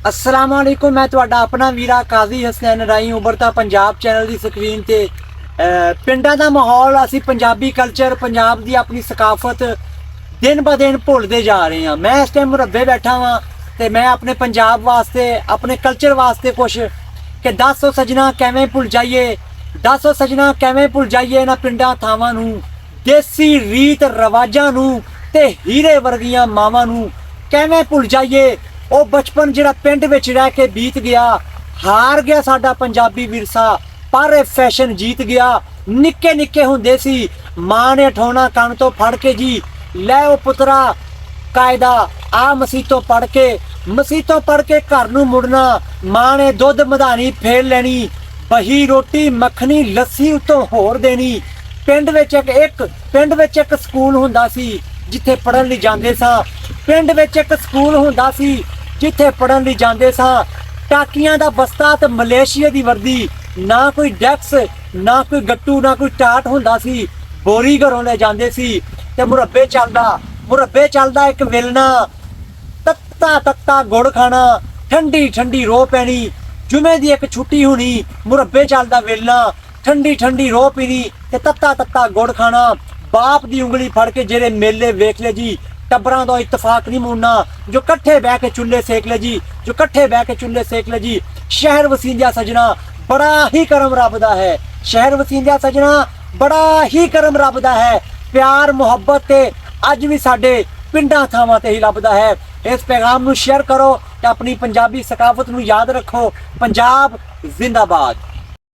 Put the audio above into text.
अस्सलाम वालेकुम। मैं तुहाडा अपना वीरा काजी हसनैन राई उभरता पंजाब चैनल की स्क्रीन ते पिंडां दा माहौल असी पंजाबी कल्चर पंजाब की अपनी सकाफत दिन ब दिन भुलते जा रहे हैं। मैं इस टाइम मुरब्बे बैठा हाँ तो मैं अपने पंजाब वास्ते अपने कल्चर वास्ते कुछ कि दस सजना कैवें भुल जाइए, दस सजना कैवें भुल जाइए इन्हां पिंडां थावां नूं, देसी रीत रवाजां नूं ते हीरे वर्गियां मावां नूं कैवें भुल जाइए। वो बचपन जिहड़ा पिंड विच रह के बीत गया, हार गया साडा पंजाबी विरसा, पर फैशन जीत गया। निक्के निक्के हुंदे सी मां ने ठोना कण तो फड़ के जी, लै ओ पुत्रा कायदा आ मसीतों पढ़ के घर नूं मुड़ना। मां ने दुध मधानी फेर लेनी, बही रोटी मक्खनी लस्सी उत्तों होर देनी। पिंड विच एक स्कूल हुंदा सी जिथे पढ़न लई जांदे सां, पिंड विच एक स्कूल हुंदा सी जिथे पढ़न लई जांदे सां। टाकियां दा बस्ता ते मलेशिया दी वर्दी, ना कोई डैक्स ना कोई गट्टू ना कोई टाट हुंदा सी, बोरी घरों ले जांदे सी ते मुरब्बे चलदा एक वेलना, तत्ता गुड़ खाना, ठंडी ठंडी रो पैनी। जुमे दी एक छुट्टी होनी, मुरब्बे चलदा वेलना, ठंडी ठंडी रो पीनी ते तत्ता गुड़ खाना। बाप दी उंगली फड़ के जेरे मेले वेख ले जी, टब्बरां दा इत्तफाक नहीं मुड़ना, जो कट्ठे बह के चुल्ले सेक ले जी, शहर वसींदिया सजना बड़ा ही करम रब दा है, शहर वसींदिया सजना बड़ा ही करम रब दा है। प्यार मुहब्बत ते अज भी साडे पिंडां थावां ते ही लभदा है। इस पैगाम नूं शेयर करो ते अपनी पंजाबी सकाफत नूं याद रखो। पंजाब जिंदाबाद।